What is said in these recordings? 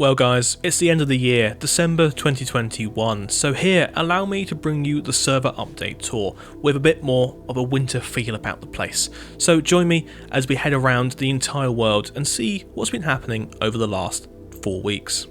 Well guys, it's the end of the year, December 2021, so here allow me to bring you the server update tour with a bit more of a winter feel about the place. So join me as we head around the entire world and see what's been happening over the last 4 weeks.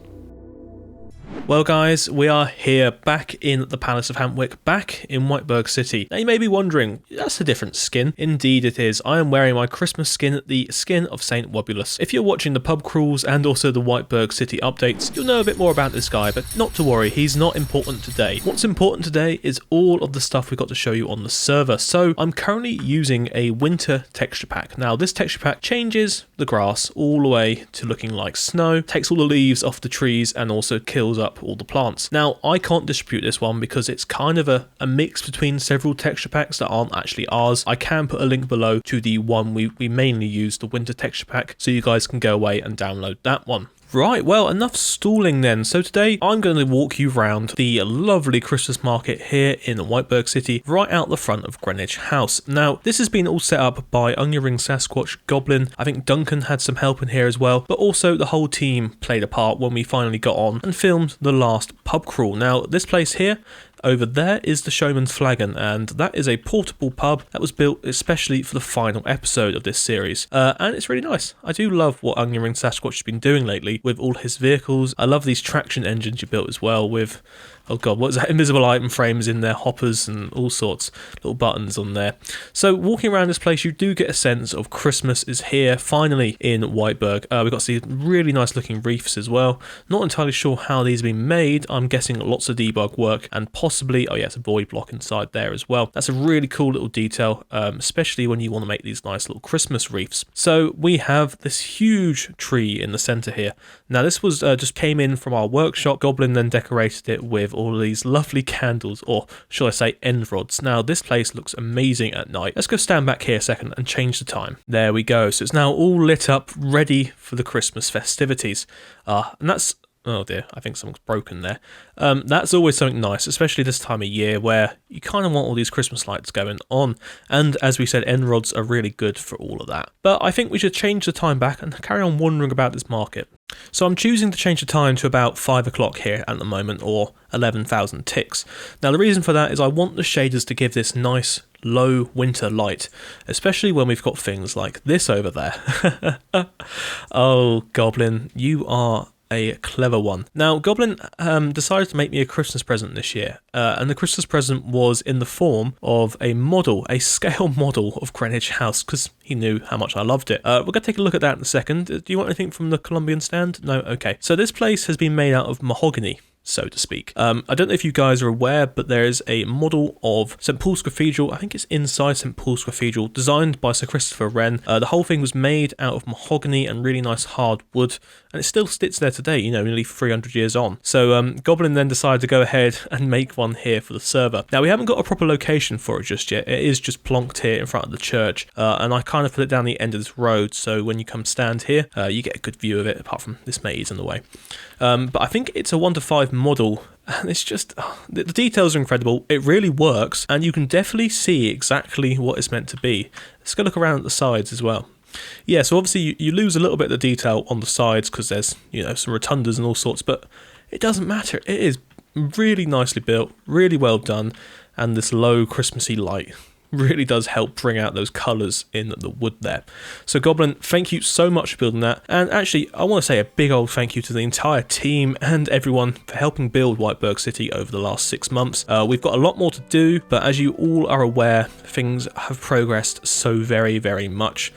Well guys, we are here back in the Palace of Hantwick, back in Whiteburg City. Now you may be wondering, that's a different skin. Indeed it is. I am wearing my Christmas skin, the skin of Saint Wobulus. If you're watching the pub crawls and also the Whiteburg City updates, you'll know a bit more about this guy, but not to worry, he's not important today. What's important today is all of the stuff we've got to show you on the server. So I'm currently using a winter texture pack. Now this texture pack changes the grass all the way to looking like snow, takes all the leaves off the trees and also kills up all the plants. Now I can't distribute this one because it's kind of a mix between several texture packs that aren't actually ours. I can put a link below to the one we mainly use, the winter texture pack, so you guys can go away and download that one. Right, well, enough stalling then. So today I'm going to walk you around the lovely Christmas market here in Whiteburg City, right out the front of Greenwich House. Now, this has been all set up by Onion Ring Sasquatch, Goblin. I think Duncan had some help in here as well, but also the whole team played a part when we finally got on and filmed the last pub crawl. Now, this place here, over there is the Showman's Flagon, and that is a portable pub that was built especially for the final episode of this series. And it's really nice. I do love what Onion Ring Sasquatch has been doing lately with all his vehicles. I love these traction engines you built as well with, oh god, what is that, invisible item frames in there, hoppers and all sorts, little buttons on there. So walking around this place, you do get a sense of Christmas is here, finally, in Whiteburg. We've got some really nice looking reefs as well. Not entirely sure how these have been made. I'm guessing lots of debug work and possibly, oh yeah, it's a void block inside there as well. That's a really cool little detail, especially when you want to make these nice little Christmas reefs. So we have this huge tree in the center here. Now this was just came in from our workshop. Goblin then decorated it with all of these lovely candles, or shall I say end rods. Now this place looks amazing at night. Let's go stand back here a second and change the time. There we go. So it's now all lit up, ready for the Christmas festivities. And that's, oh dear, I think something's broken there. That's always something nice, especially this time of year where you kind of want all these Christmas lights going on. And as we said, end rods are really good for all of that. But I think we should change the time back and carry on wandering about this market. So I'm choosing to change the time to about 5 o'clock here at the moment, or 11,000 ticks. Now the reason for that is I want the shaders to give this nice low winter light, especially when we've got things like this over there. Oh, Goblin, you are a clever one. Now, Goblin decided to make me a Christmas present this year, and the Christmas present was in the form of a model, a scale model of Greenwich House, because he knew how much I loved it. We're going to take a look at that in a second. Do you want anything from the Colombian stand? No? Okay. So this place has been made out of mahogany, so to speak. I don't know if you guys are aware, but there is a model of St Paul's Cathedral, I think it's inside St Paul's Cathedral, designed by Sir Christopher Wren. The whole thing was made out of mahogany and really nice hard wood, and it still sits there today, you know, nearly 300 years on. So Goblin then decided to go ahead and make one here for the server. Now we haven't got a proper location for it just yet. It is just plonked here in front of the church, and I kind of put it down the end of this road, so when you come stand here, you get a good view of it, apart from this maze in the way. But I think it's a 1:5 model, and it's just, the details are incredible. It really works, and you can definitely see exactly what it's meant to be. Let's go look around at the sides as well. Yeah, so obviously you lose a little bit of the detail on the sides because there's, you know, some rotundas and all sorts, but it doesn't matter. It is really nicely built, really well done, and this low Christmassy light really does help bring out those colours in the wood there. So Goblin, thank you so much for building that. And actually, I want to say a big old thank you to the entire team and everyone for helping build Whiteburg City over the last 6 months. We've got a lot more to do, but as you all are aware, things have progressed so very, very much.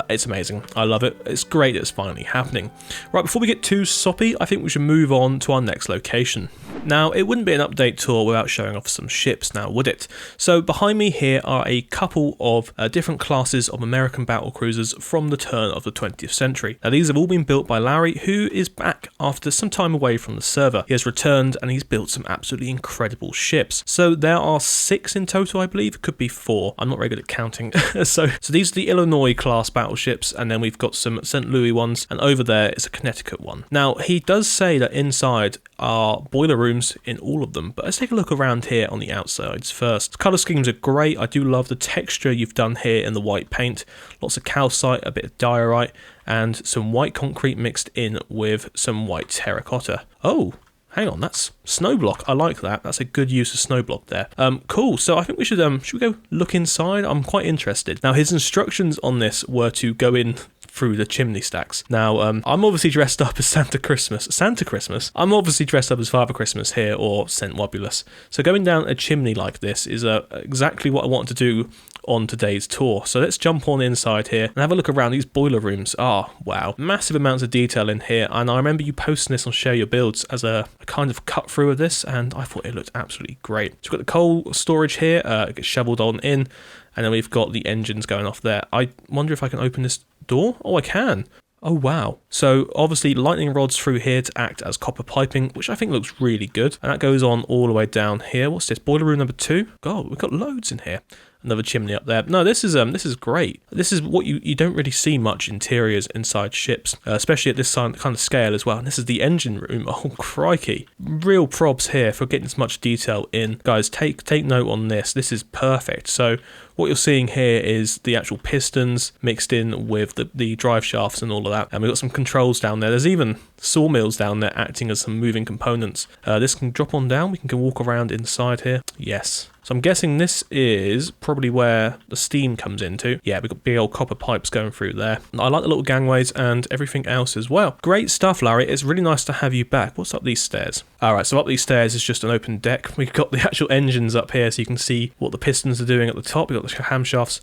It's amazing. I love it. It's great it's finally happening. Right, before we get too soppy, I think we should move on to our next location. Now, it wouldn't be an update tour without showing off some ships now, would it? So behind me here are a couple of different classes of American battle cruisers from the turn of the 20th century. Now, these have all been built by Larry, who is back after some time away from the server. He has returned and he's built some absolutely incredible ships. So there are 6 in total, I believe. It could be 4. I'm not very good at counting. so these are the Illinois class battleships, and then we've got some St. Louis ones, and over there is a Connecticut one. Now, he does say that inside are boiler rooms rooms in all of them, but let's take a look around here on the outsides first. The colour schemes are great. I do love the texture you've done here in the white paint. Lots of calcite, a bit of diorite, and some white concrete mixed in with some white terracotta. Oh, hang on, that's snow block. I like that. That's a good use of snow block there. Cool. So I think we should we go look inside? I'm quite interested. Now, his instructions on this were to go in through the chimney stacks. Now, I'm obviously dressed up as Santa Christmas. I'm obviously dressed up as Father Christmas here, or Saint Wobulus. So going down a chimney like this is exactly what I wanted to do on today's tour. So let's jump on inside here and have a look around these boiler rooms. Oh, wow. Massive amounts of detail in here. And I remember you posting this on Share Your Builds as a kind of cut through of this, and I thought it looked absolutely great. So we've got the coal storage here, it gets shoveled on in, and then we've got the engines going off there. I wonder if I can open this door. Oh, I can. Oh, wow. So obviously lightning rods through here to act as copper piping, which I think looks really good. And that goes on all the way down here. What's this? Boiler room number 2. God, we've got loads in here. Another chimney up there. No, this is great. This is what you don't really see much interiors inside ships, especially at this kind of scale as well. And this is the engine room. Oh, crikey. Real probs here for getting as much detail in. Guys, take note on this. This is perfect. So what you're seeing here is the actual pistons mixed in with the drive shafts and all of that. And we've got some controls down there. There's even sawmills down there acting as some moving components. This can drop on down. We can walk around inside here. Yes. So I'm guessing this is probably where the steam comes into. Yeah, we've got big old copper pipes going through there. I like the little gangways and everything else as well. Great stuff, Larry. It's really nice to have you back. What's up these stairs? Alright, so up these stairs is just an open deck. We've got the actual engines up here so you can see what the pistons are doing at the top. We've got the camshafts.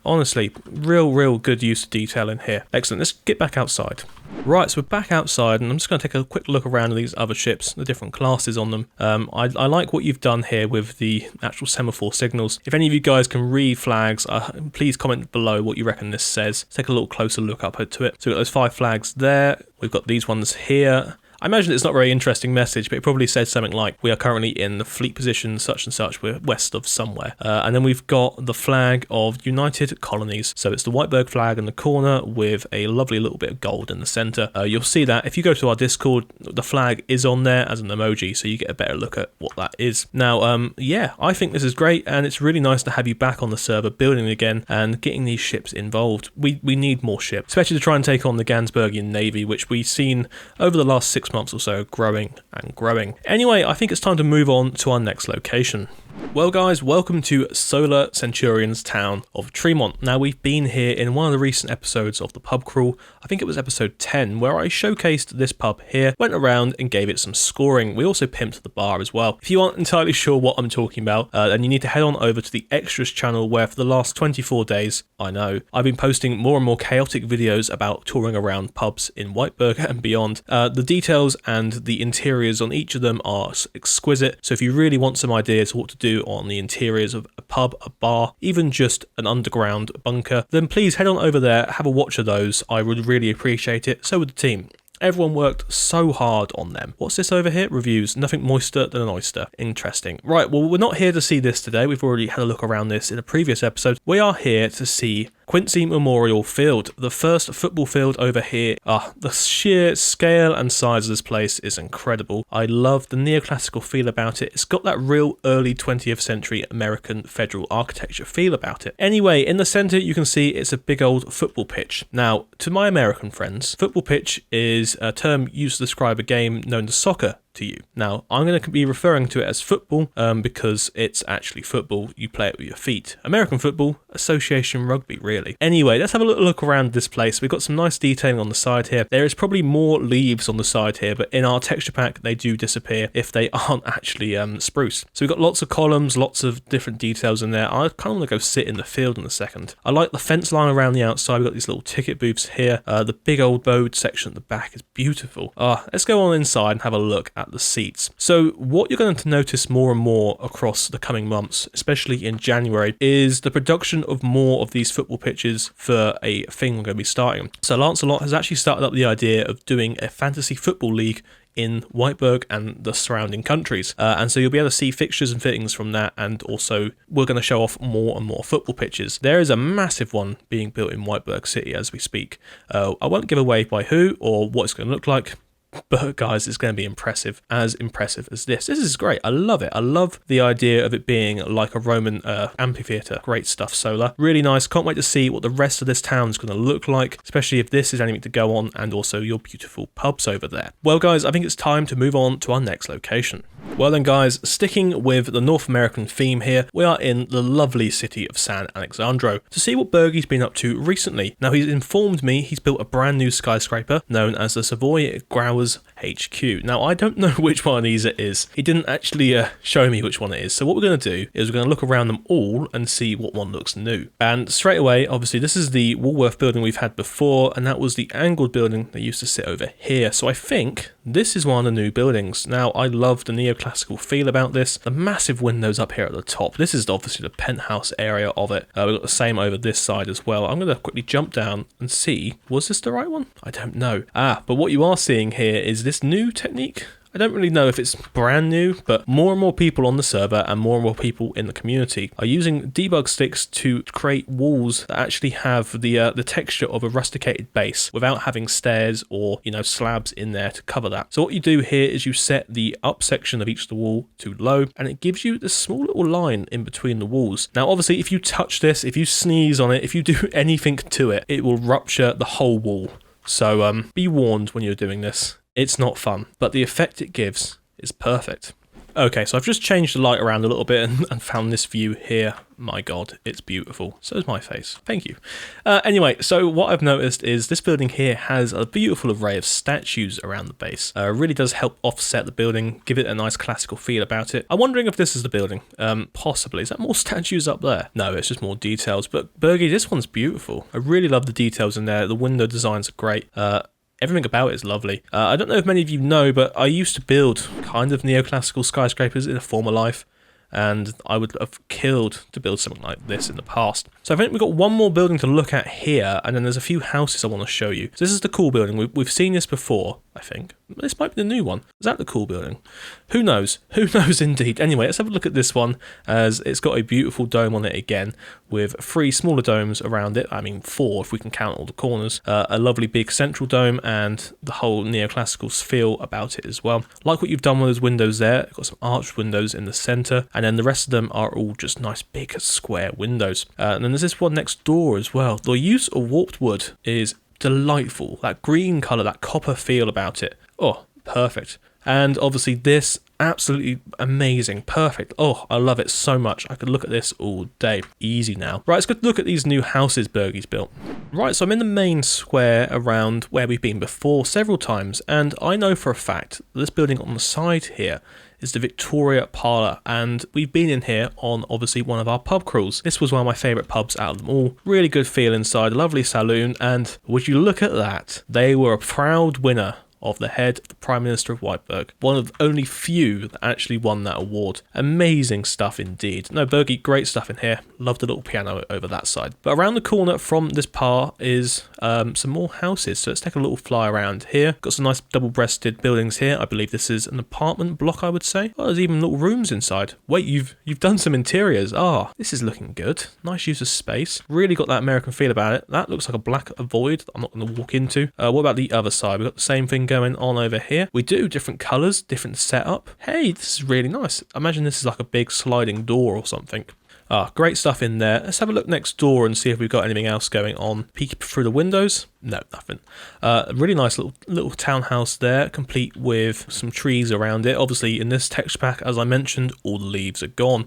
Honestly, real good use of detail in here. Excellent. Let's get back outside. Right, so we're back outside, and I'm just going to take a quick look around at these other ships, the different classes on them. I like what you've done here with the actual semaphore signals. If any of you guys can read flags, please comment below what you reckon this says. Take a little closer look up to it. So we've got those 5 flags there. We've got these ones here. I imagine it's not a very interesting message, but it probably says something like, we are currently in the fleet position such and such, we're west of somewhere. And then we've got the flag of United Colonies. So it's the Whiteburg flag in the corner with a lovely little bit of gold in the centre. You'll see that if you go to our Discord, the flag is on there as an emoji, so you get a better look at what that is. Now, yeah, I think this is great, and it's really nice to have you back on the server, building again, and getting these ships involved. We need more ships, especially to try and take on the Gansbergian Navy, which we've seen over the last 6 months or so growing and growing. Anyway, I think it's time to move on to our next location. Well guys, welcome to Solar Centurion's town of Tremont. Now we've been here in one of the recent episodes of the pub crawl, I think it was episode 10, where I showcased this pub here, went around and gave it some scoring. We also pimped the bar as well. If you aren't entirely sure what I'm talking about, then you need to head on over to the Extras channel, where for the last 24 days, I know, I've been posting more and more chaotic videos about touring around pubs in Whiteburg and beyond. The details and the interiors on each of them are exquisite, so if you really want some ideas of what to do on the interiors of a pub, a bar, even just an underground bunker, then please head on over there, have a watch of those. I would really appreciate it. So would the team. Everyone worked so hard on them. What's this over here? Reviews. Nothing moister than an oyster. Interesting. Right, well, we're not here to see this today. We've already had a look around this in a previous episode. We are here to see Quincy Memorial Field, the first football field over here. The sheer scale and size of this place is incredible. I love the neoclassical feel about it. It's got that real early 20th century American federal architecture feel about it. Anyway, in the centre you can see it's a big old football pitch. Now, to my American friends, football pitch is a term used to describe a game known as soccer to you. Now, I'm going to be referring to it as football because it's actually football. You play it with your feet. American football, association rugby, really. Anyway, let's have a little look around this place. We've got some nice detailing on the side here. There is probably more leaves on the side here, but in our texture pack, they do disappear if they aren't actually spruce. So we've got lots of columns, lots of different details in there. I kind of want to go sit in the field in a second. I like the fence line around the outside. We've got these little ticket booths here. The big old bowed section at the back is beautiful. Let's go on inside and have a look at the seats. So what you're going to notice more and more across the coming months, especially in January, is the production of more of these football pitches for a thing we're going to be starting. So Lancelot has actually started up the idea of doing a fantasy football league in Whiteburg and the surrounding countries. And so you'll be able to see fixtures and fittings from that, and also we're going to show off more and more football pitches. There is a massive one being built in Whiteburg City as we speak. I won't give away by who or what it's going to look like, but guys, it's going to be impressive as this. This is great. I love it. I love the idea of it being like a Roman amphitheatre. Great stuff, Solar. Really nice. Can't wait to see what the rest of this town's going to look like, especially if this is anything to go on, and also your beautiful pubs over there. Well guys, I think it's time to move on to our next location. Well then guys, sticking with the North American theme here, we are in the lovely city of San Alexandro to see what Bergie's been up to recently. Now he's informed me he's built a brand new skyscraper known as the Savoy Growers HQ. Now I don't know which one of these it is. He didn't actually show me which one it is. So what we're going to do is we're going to look around them all and see what one looks new. And straight away, obviously this is the Woolworth building we've had before, and that was the angled building that used to sit over here. So I think this is one of the new buildings. Now I love the neoclassical feel about this. The massive windows up here at the top. This is obviously the penthouse area of it. We've got the same over this side as well. I'm going to quickly jump down and see, was this the right one? I don't know. But what you are seeing here is this new technique. I don't really know if it's brand new, but more and more people on the server and more people in the community are using debug sticks to create walls that actually have the texture of a rusticated base without having stairs or, you know, slabs in there to cover that. So what you do here is you set the up section of each of the wall to low, and it gives you this small little line in between the walls. Now obviously if you touch this, if you sneeze on it, if you do anything to it, it will rupture the whole wall. So be warned when you're doing this. It's not fun, but the effect it gives is perfect. Okay, so I've just changed the light around a little bit and found this view here. My God, it's beautiful. So is my face. Thank you. Anyway, so what I've noticed is this building here has a beautiful array of statues around the base. Really does help offset the building, give it a nice classical feel about it. I'm wondering if this is the building. Possibly. Is that more statues up there? No, it's just more details. But Bergie, this one's beautiful. I really love the details in there. The window designs are great. Everything about it is lovely. I don't know if many of you know, but I used to build kind of neoclassical skyscrapers in a former life, and I would have killed to build something like this in the past. So I think we've got one more building to look at here, and then there's a few houses I want to show you. So this is the cool building. We've seen this before, I think. This might be the new one. Is that the cool building? Who knows? Who knows indeed. Anyway, let's have a look at this one, as it's got a beautiful dome on it again, with 3 smaller domes around it. I mean 4 if we can count all the corners. A lovely big central dome, and the whole neoclassical feel about it as well. Like what you've done with those windows there. Got some arched windows in the centre, and then the rest of them are all just nice big square windows. And then there's this one next door as well. The use of warped wood is delightful. That green colour, that copper feel about it. Oh, perfect. And obviously this, absolutely amazing, perfect. Oh, I love it so much. I could look at this all day. Easy now. Right, let's go look at these new houses Bergie's built. Right, so I'm in the main square around where we've been before several times, and I know for a fact that this building on the side here is the Victoria Parlour, and we've been in here on obviously one of our pub crawls. This was one of my favourite pubs out of them all. Really good feel inside, a lovely saloon, and would you look at that, they were a proud winner of the head of the Prime Minister of Whiteburg. One of only few that actually won that award. Amazing stuff indeed. No, Bergie, great stuff in here. Love the little piano over that side. But around the corner from this par is some more houses. So let's take a little fly around here. Got some nice double-breasted buildings here. I believe this is an apartment block, I would say. Oh, there's even little rooms inside. Wait, you've done some interiors. Ah, this is looking good. Nice use of space. Really got that American feel about it. That looks like a black void that I'm not going to walk into. What about the other side? We've got the same thing going on over here. We do different colours, different setup. Hey, this is really nice. I imagine this is like a big sliding door or something. Great stuff in there. Let's have a look next door and see if we've got anything else going on. Peek through the windows. No, nothing. Really nice little townhouse there, complete with some trees around it. Obviously, in this texture pack, as I mentioned, all the leaves are gone.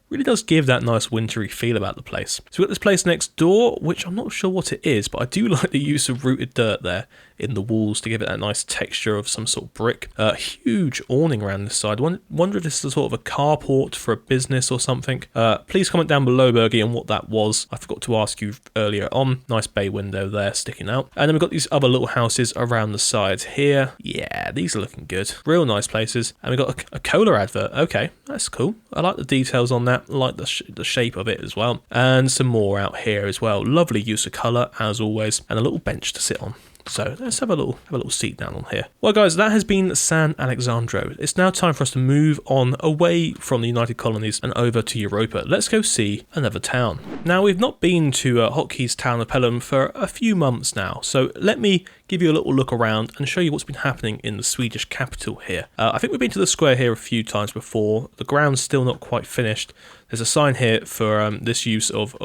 Really does give that nice wintry feel about the place. So we've got this place next door, which I'm not sure what it is, but I do like the use of rooted dirt there in the walls to give it that nice texture of some sort of brick. Huge awning around this side. Wonder if this is sort of a carport for a business or something. Please comment down below, Bergie, on what that was. I forgot to ask you earlier on. Nice bay window there sticking out. And then we've got these other little houses around the sides here. Yeah, these are looking good. Real nice places. And we've got a cola advert. Okay, that's cool. I like the details on that. I like the shape of it as well. And some more out here as well. Lovely use of colour, as always. And a little bench to sit on. So let's have a little seat down on here. Well guys, that has been San Alexandro. It's now time for us to move on away from the United Colonies and over to Europa. Let's go see another town. Now we've not been to Hotkeys town of Pelham for a few months now, so let me give you a little look around and show you what's been happening in the Swedish capital here. I think we've been to the square here a few times before. The ground's still not quite finished. There's a sign here for this use of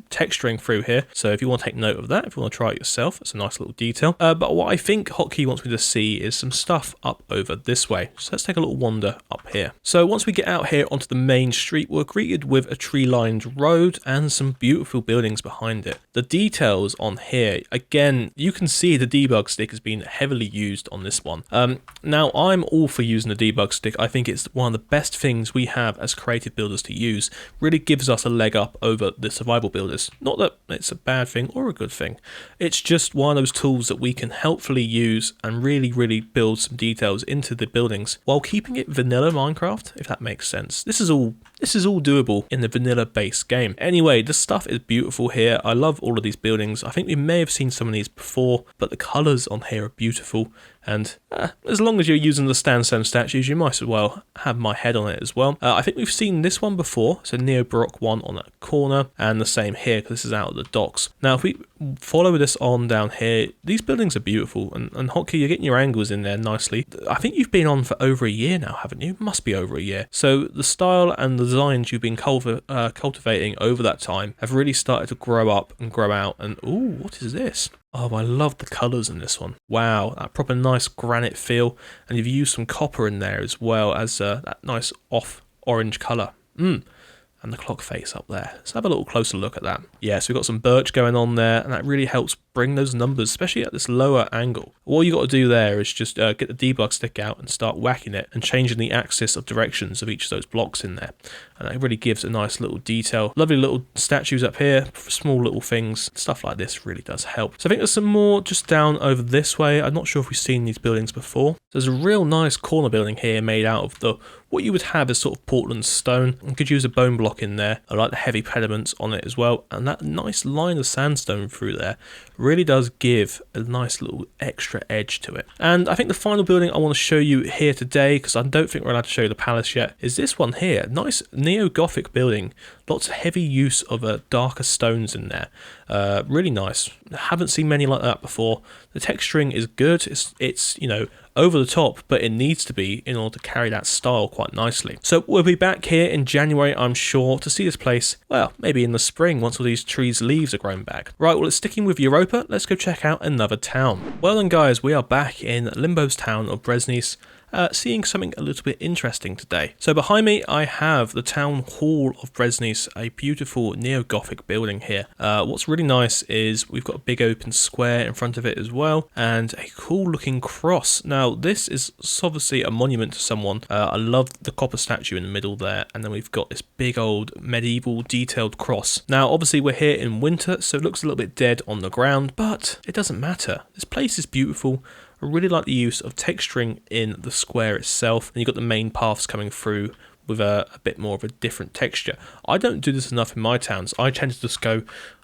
texturing through here, so if you want to take note of that, if you want to try it yourself, it's a nice little detail. But what I think Hotkey wants me to see is some stuff up over this way. So let's take a little wander up here. So once we get out here onto the main street, we're greeted with a tree-lined road and some beautiful buildings behind it. The details on here, again, you can see the debug stick has been heavily used on this one. Now I'm all for using the debug stick. I think it's one of the best things we have as creative builders to use. Really gives us a leg up over the survival builders. Not that it's a bad thing or a good thing. It's just one of those tools that we can helpfully use and really build some details into the buildings while keeping it vanilla Minecraft, if that makes sense. This is all doable in the vanilla base game. Anyway, the stuff is beautiful here. I love all of these buildings. I think we may have seen some of these before, but the colours on here are beautiful. And as long as you're using the sandstone statues, you might as well have my head on it as well. I think we've seen this one before. It's a neo-baroque one on that corner, and the same here because this is out of the docks. Now, if we follow this on down here, these buildings are beautiful, and Hotkey, you're getting your angles in there nicely. I think you've been on for over a year now, haven't you? Must be over a year. So the style and the designs you've been cultivating over that time have really started to grow up and grow out. And ooh, what is this? Oh, I love the colours in this one. Wow, that proper nice granite feel. And you've used some copper in there as well as that nice off orange colour. And the clock face up there. Let's have a little closer look at that. Yeah, so we've got some birch going on there, and that really helps bring those numbers, especially at this lower angle. All you got to do there is just get the debug stick out and start whacking it and changing the axis of directions of each of those blocks in there. And that really gives a nice little detail. Lovely little statues up here, small little things. Stuff like this really does help. So I think there's some more just down over this way. I'm not sure if we've seen these buildings before. There's a real nice corner building here made out of what you would have is sort of Portland stone. You could use a bone block in there. I like the heavy pediments on it as well. And that nice line of sandstone through there really does give a nice little extra edge to it. And I think the final building I want to show you here today, because I don't think we're allowed to show you the palace yet, is this one here. Nice neo-Gothic building. Lots of heavy use of darker stones in there. Really nice. I haven't seen many like that before. The texturing is good. It's you know, over the top, but it needs to be in order to carry that style quite nicely. So we'll be back here in January, I'm sure, to see this place, well, maybe in the spring once all these trees' leaves are grown back. Right, well, it's sticking with Europa. Let's go check out another town. Well then guys, we are back in Limbo's town of bresnice. Seeing something a little bit interesting today. So behind me I have the town hall of bresnice, a beautiful neo-Gothic building here. What's really nice is we've got a big open square in front of it as well, and a cool looking cross. Now this is obviously a monument to someone. I love the copper statue in the middle there, and then we've got this big old medieval detailed cross. Now obviously we're here in winter, so it looks a little bit dead on the ground, but it doesn't matter. This place is beautiful. I really like the use of texturing in the square itself, and you've got the main paths coming through with a bit more of a different texture. I don't do this enough in my towns. I tend to just go,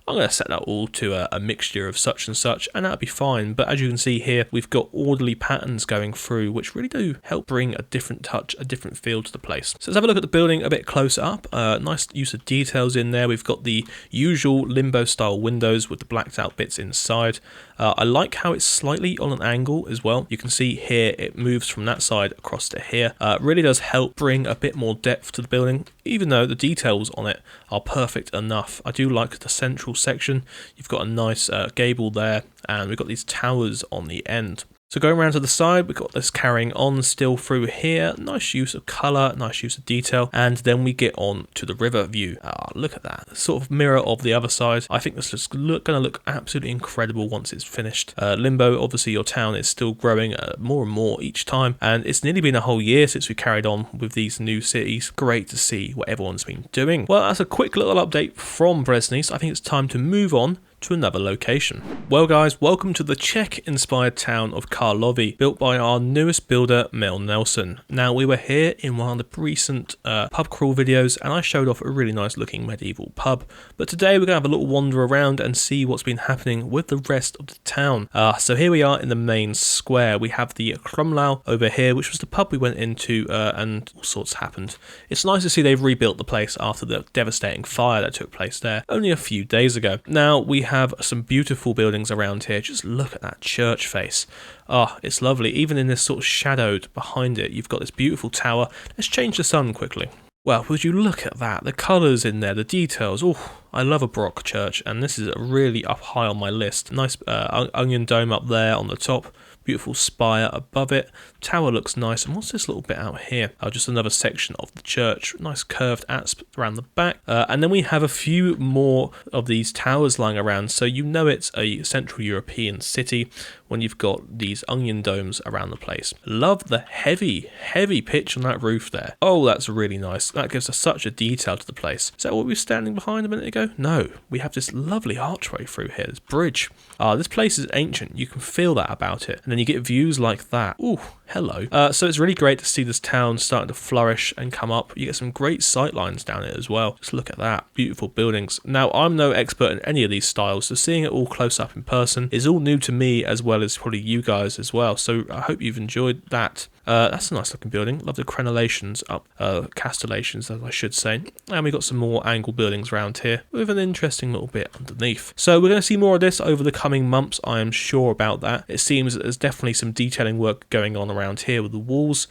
I'm going to set that all to a mixture of such and such, and that'll be fine. But as you can see here, we've got orderly patterns going through, which really do help bring a different touch, a different feel to the place. So let's have a look at the building a bit closer up. Nice use of details in there. We've got the usual Limbo style windows with the blacked out bits inside. I like how it's slightly on an angle as well. You can see here it moves from that side across to here. Really does help bring a bit more depth to the building, even though the details on it are perfect enough. I do like the central section. You've got a nice gable there, and we've got these towers on the end. So going around to the side, we've got this carrying on still through here. Nice use of colour, nice use of detail. And then we get on to the river view. Look at that. Sort of mirror of the other side. I think this is going to look absolutely incredible once it's finished. Limbo, obviously your town is still growing more and more each time. And it's nearly been a whole year since we carried on with these new cities. Great to see what everyone's been doing. Well, that's a quick little update from bresnice. I think it's time to move on to another location. Well guys, welcome to the Czech inspired town of Karlovy, built by our newest builder Mil Nelson. Now we were here in one of the recent pub crawl videos and I showed off a really nice looking medieval pub, but today we're going to have a little wander around and see what's been happening with the rest of the town. So here we are in the main square. We have the Krumlau over here, which was the pub we went into, and all sorts happened. It's nice to see they've rebuilt the place after the devastating fire that took place there only a few days ago. Now we have some beautiful buildings around here. Just look at that church face. It's lovely. Even in this sort of shadowed behind it, you've got this beautiful tower. Let's change the sun quickly. Well, would you look at that? The colours in there, the details. I love a Baroque church, and this is really up high on my list. Nice onion dome up there on the top. Beautiful spire above it. Tower looks nice. And what's this little bit out here? Just another section of the church. Nice curved apse around the back. And then we have a few more of these towers lying around. So you know it's a Central European city when you've got these onion domes around the place. Love the heavy pitch on that roof there. Oh, that's really nice. That gives us such a detail to the place. Is that what we were standing behind a minute ago? No. We have this lovely archway through here. This bridge. This place is ancient. You can feel that about it. And then you get views like that. Ooh, hello. So it's really great to see this town starting to flourish and come up. You get some great sight lines down it as well. Just look at that. Beautiful buildings. Now, I'm no expert in any of these styles, so seeing it all close up in person is all new to me as well as probably you guys as well. So I hope you've enjoyed that. That's a nice looking building. Love the crenellations up, castellations as I should say. And we've got some more angle buildings around here with an interesting little bit underneath. So we're going to see more of this over the coming months, I am sure about that. It seems that there's definitely some detailing work going on around here with the walls.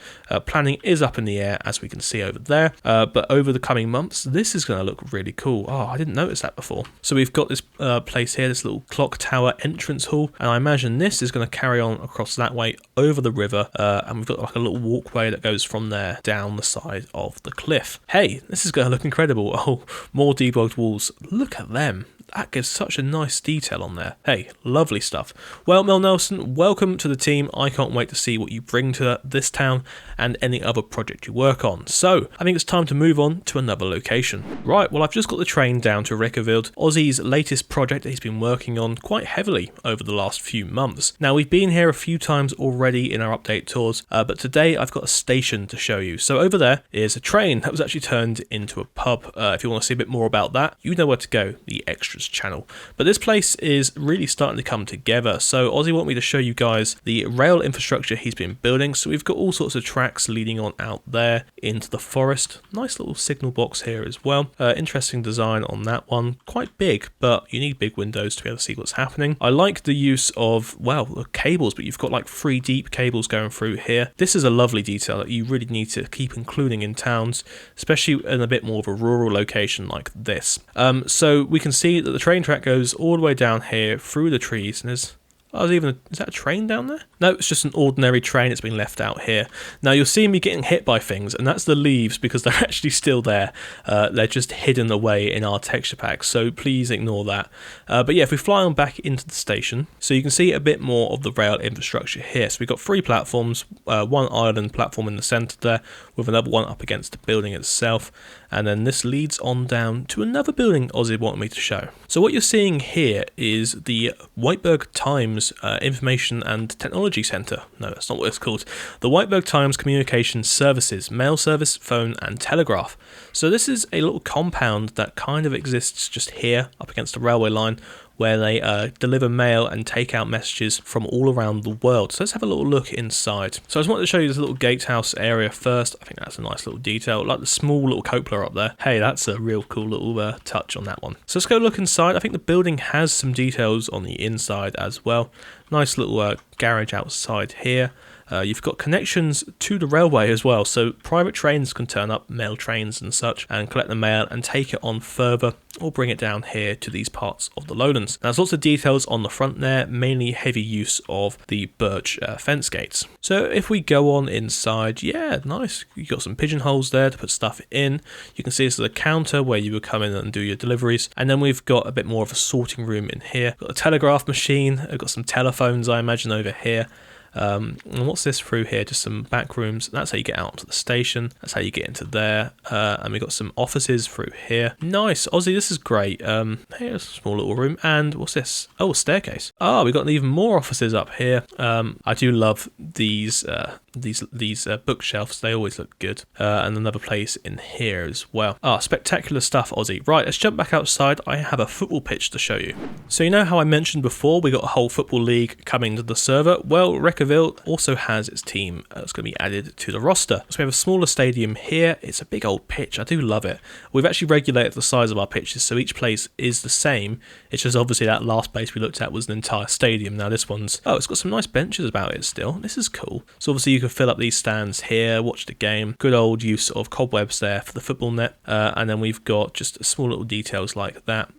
Planning is up in the air as we can see over there. But over the coming months, this is going to look really cool. I didn't notice that before. So we've got this place here, this little clock tower entrance hall. And I imagine this is going to carry on across that way over the river. And we've got like a little walkway that goes from there down the side of the cliff. Hey, this is going to look incredible. More deblogged walls. Look at them. That gives such a nice detail on there. Hey, lovely stuff. Well, Mil Nelson, welcome to the team. I can't wait to see what you bring to this town and any other project you work on. So, I think it's time to move on to another location. Right, well, I've just got the train down to Rickerville, Ozzy's latest project that he's been working on quite heavily over the last few months. Now, we've been here a few times already in our update tours, but today I've got a station to show you. So over there is a train that was actually turned into a pub. If you want to see a bit more about that, you know where to go, the extras channel. But this place is really starting to come together. So Ozzy wanted me to show you guys the rail infrastructure he's been building. So we've got all sorts of tracks leading on out there into the forest. Nice little signal box here as well. Interesting design on that one. Quite big, but you need big windows to be able to see what's happening. I like the use of, well, the cables, but you've got like 3 deep cables going through here. This is a lovely detail that you really need to keep including in towns, especially in a bit more of a rural location like this. So we can see that the train track goes all the way down here through the trees, and there's is that a train down there? No, it's just an ordinary train. It's been left out here. Now you'll see me getting hit by things, and that's the leaves because they're actually still there. They're just hidden away in our texture pack, so please ignore that. But yeah, if we fly on back into the station, so you can see a bit more of the rail infrastructure here. So we've got 3 platforms, one island platform in the centre there, with another one up against the building itself, and then this leads on down to another building Ozzy wanted me to show. So what you're seeing here is the Whiteburg Times Information and Technology Centre. No, that's not what it's called. The Whiteburg Times Communication Services, mail service, phone and telegraph. So this is a little compound that kind of exists just here up against the railway line, where they deliver mail and take out messages from all around the world. So let's have a little look inside. So I just wanted to show you this little gatehouse area first. I think that's a nice little detail, like the small little cupola up there. Hey, that's a real cool little touch on that one. So let's go look inside. I think the building has some details on the inside as well. Nice little garage outside here. You've got connections to the railway as well, so private trains can turn up, mail trains and such, and collect the mail and take it on further or bring it down here to these parts of the lowlands. Now, there's lots of details on the front there, mainly heavy use of the birch fence gates. So if we go on inside, yeah, nice. You've got some pigeonholes there to put stuff in. You can see this is a counter where you would come in and do your deliveries. And then we've got a bit more of a sorting room in here. Got a telegraph machine. I've got some telephones, I imagine, over here. And what's this through here? Just some back rooms. That's how you get out to the station. That's how you get into there. And we've got some offices through here. Nice, Aussie, this is great. Here's a small little room. And what's this? Oh, a staircase. Oh, we've got even more offices up here. I do love these bookshelves. They always look good. And another place in here as well. Ah, spectacular stuff, Aussie. Right, let's jump back outside. I have a football pitch to show you. So you know how I mentioned before we got a whole football league coming to the server? Well, Reckerville also has its team that's going to be added to the roster. So we have a smaller stadium here. It's a big old pitch. I do love it. We've actually regulated the size of our pitches so each place is the same. It's just obviously that last place we looked at was an entire stadium. Now this one's, oh, it's got some nice benches about it still. This is cool. So obviously you can fill up these stands here, watch the game. Good old use of cobwebs there for the football net. And then we've got just small little details like that.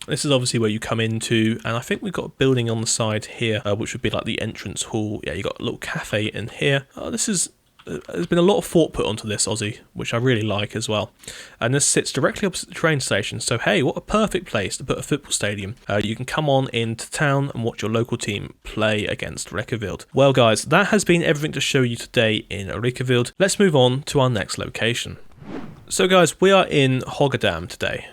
This is obviously where you come into, and I think we've got a building on the side here, which would be like the entrance hall. Yeah, you got a little cafe in here. This is, there's been a lot of thought put onto this, Aussie, which I really like as well. And this sits directly opposite the train station, so hey, what a perfect place to put a football stadium. You can come on into town and watch your local team play against Reckerville. Well guys, that has been everything to show you today in Reckerville. Let's move on to our next location. So guys, we are in Hoogedam today,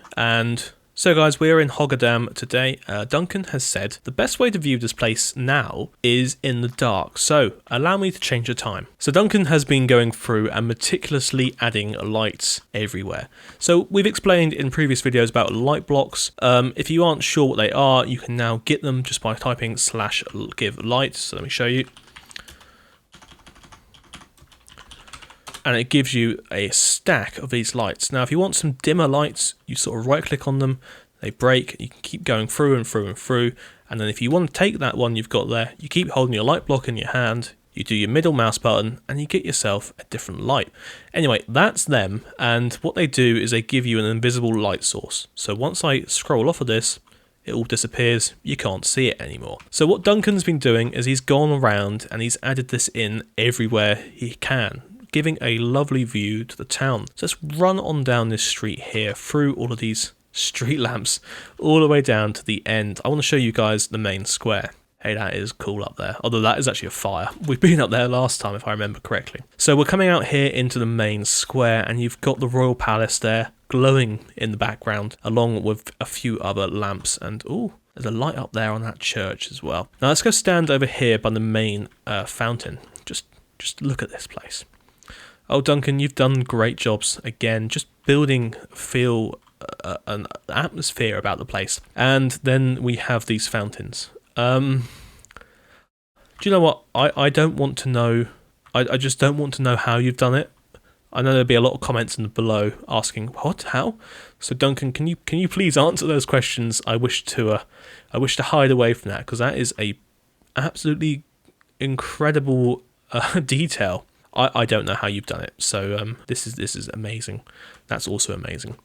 Duncan has said the best way to view this place now is in the dark, so allow me to change the time. So Duncan has been going through and meticulously adding lights everywhere. So we've explained in previous videos about light blocks. If you aren't sure what they are, you can now get them just by typing /give_light. So let me show you. And it gives you a stack of these lights. Now, if you want some dimmer lights, you sort of right click on them, they break, you can keep going through and through and through, and then if you want to take that one you've got there, you keep holding your light block in your hand, you do your middle mouse button, and you get yourself a different light. Anyway, that's them, and what they do is they give you an invisible light source. So once I scroll off of this, it all disappears, you can't see it anymore. So what Duncan's been doing is he's gone around and he's added this in everywhere he can, giving a lovely view to the town. So let's run on down this street here through all of these street lamps all the way down to the end. I want to show you guys the main square. Hey, that is cool up there. Although that is actually a fire. We've been up there last time if I remember correctly. So we're coming out here into the main square and you've got the Royal Palace there glowing in the background along with a few other lamps and ooh, there's a light up there on that church as well. Now let's go stand over here by the main fountain. Just look at this place. Oh, Duncan, you've done great jobs again, just building an atmosphere about the place. And then we have these fountains. Do you know what? I don't want to know. I just don't want to know how you've done it. I know there'll be a lot of comments in the below asking what, how. So Duncan, can you please answer those questions? I wish to hide away from that because that is a absolutely incredible detail. I don't know how you've done it, so this is amazing. That's also amazing.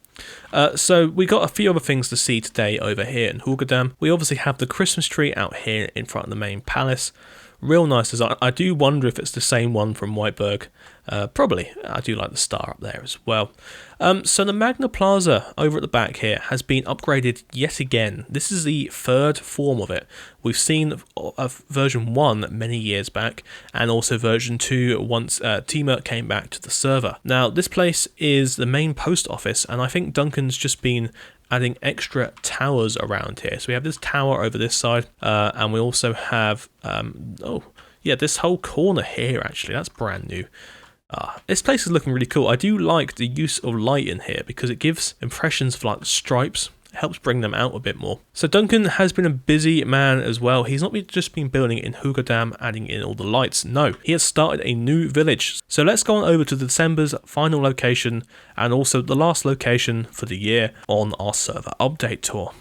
So we got a few other things to see today over here in Hoogedam. We obviously have the Christmas tree out here in front of the main palace. Real nice design. I do wonder if it's the same one from Whiteburg. Probably. I do like the star up there as well. So the Magna Plaza over at the back here has been upgraded yet again. This is the third form of it. We've seen version 1 many years back and also version 2 once Tima came back to the server. Now this place is the main post office and I think Duncan's just been adding extra towers around here. So we have this tower over this side and we also have this whole corner here actually. That's brand new. This place is looking really cool. I do like the use of light in here because it gives impressions of like the stripes. It helps bring them out a bit more. So Duncan has been a busy man as well. He's not just been building in Hoogedam, adding in all the lights. No, he has started a new village. So let's go on over to December's final location and also the last location for the year on our server update tour.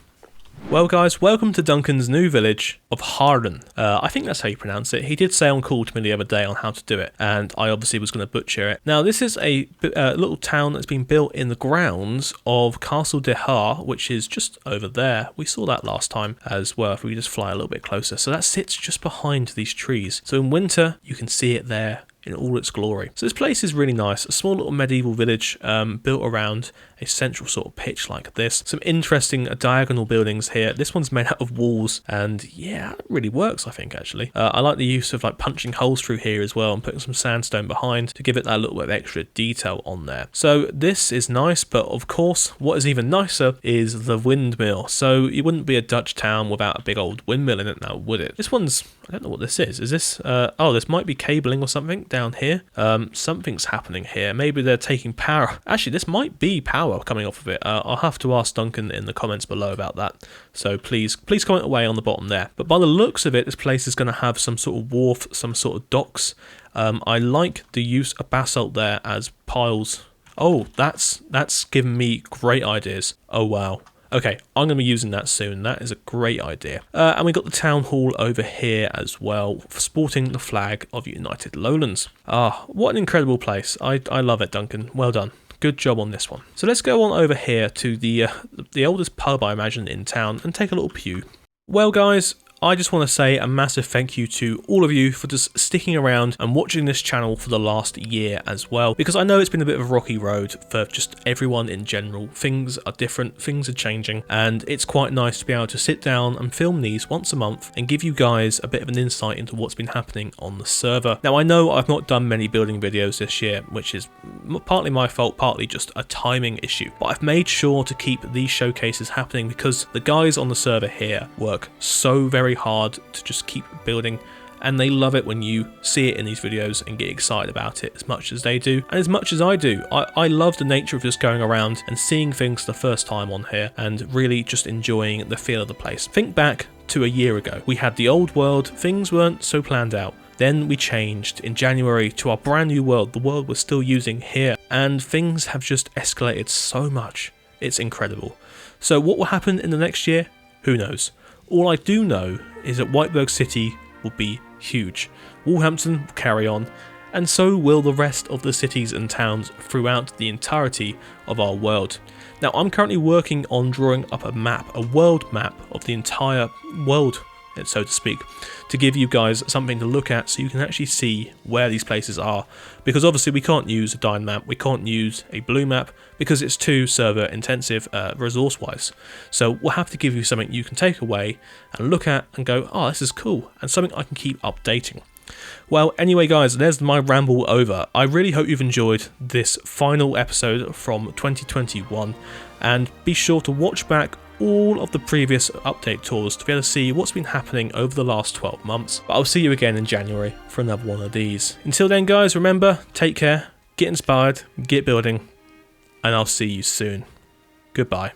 Well guys, welcome to Duncan's new village of Harlan. I think that's how you pronounce it. He did say on call to me the other day on how to do it, and I obviously was going to butcher it. Now this is a little town that's been built in the grounds of Castle de Har, which is just over there. We saw that last time as well, if we just fly a little bit closer. So that sits just behind these trees. So in winter, you can see it there. in all its glory. So this place is really nice, a small little medieval village built around a central sort of pitch like this. Some interesting diagonal buildings here. This one's made out of walls, and yeah, it really works, I think, actually. I like the use of like punching holes through here as well and putting some sandstone behind to give it that little bit of extra detail on there. So this is nice, but of course what is even nicer is the windmill. So it wouldn't be a Dutch town without a big old windmill in it now, would it? This one's, I don't know what this is. Is this oh, this might be cabling or something down here. Something's happening here. Maybe they're taking power. Actually, this might be power coming off of it. I'll have to ask Duncan in the comments below about that. So please comment away on the bottom there. But by the looks of it, this place is going to have some sort of wharf, some sort of docks. I like the use of basalt there as piles. Oh, that's given me great ideas. Oh wow. Okay, I'm going to be using that soon. That is a great idea. And we got the town hall over here as well, sporting the flag of United Lowlands. Ah, what an incredible place. I love it, Duncan. Well done. Good job on this one. So let's go on over here to the oldest pub, I imagine, in town and take a little pew. Well, guys, I just want to say a massive thank you to all of you for just sticking around and watching this channel for the last year as well, because I know it's been a bit of a rocky road for just everyone in general. Things are different, things are changing, and it's quite nice to be able to sit down and film these once a month and give you guys a bit of an insight into what's been happening on the server. Now, I know I've not done many building videos this year, which is partly my fault, partly just a timing issue, but I've made sure to keep these showcases happening because the guys on the server here work so very hard to just keep building, and they love it when you see it in these videos and get excited about it as much as they do and as much as I do. I love the nature of just going around and seeing things the first time on here and really just enjoying the feel of the place. Think back to a year ago. We had the old world, things weren't so planned out. Then we changed in January to our brand new world, the world we're still using here, and things have just escalated so much. It's incredible. So what will happen in the next year? Who knows? All I do know is that Whiteburg City will be huge. Wolverhampton will carry on, and so will the rest of the cities and towns throughout the entirety of our world. Now, I'm currently working on drawing up a map, a world map of the entire world, so to speak, to give you guys something to look at so you can actually see where these places are, because obviously we can't use a dine map, we can't use a blue map because it's too server intensive resource wise. So we'll have to give you something you can take away and look at and go, oh, this is cool, and something I can keep updating. Well, anyway guys, there's my ramble over. I really hope you've enjoyed this final episode from 2021, and be sure to watch back all of the previous update tours to be able to see what's been happening over the last 12 months. But I'll see you again in January for another one of these. Until then guys, remember, take care, get inspired, get building, and I'll see you soon. Goodbye.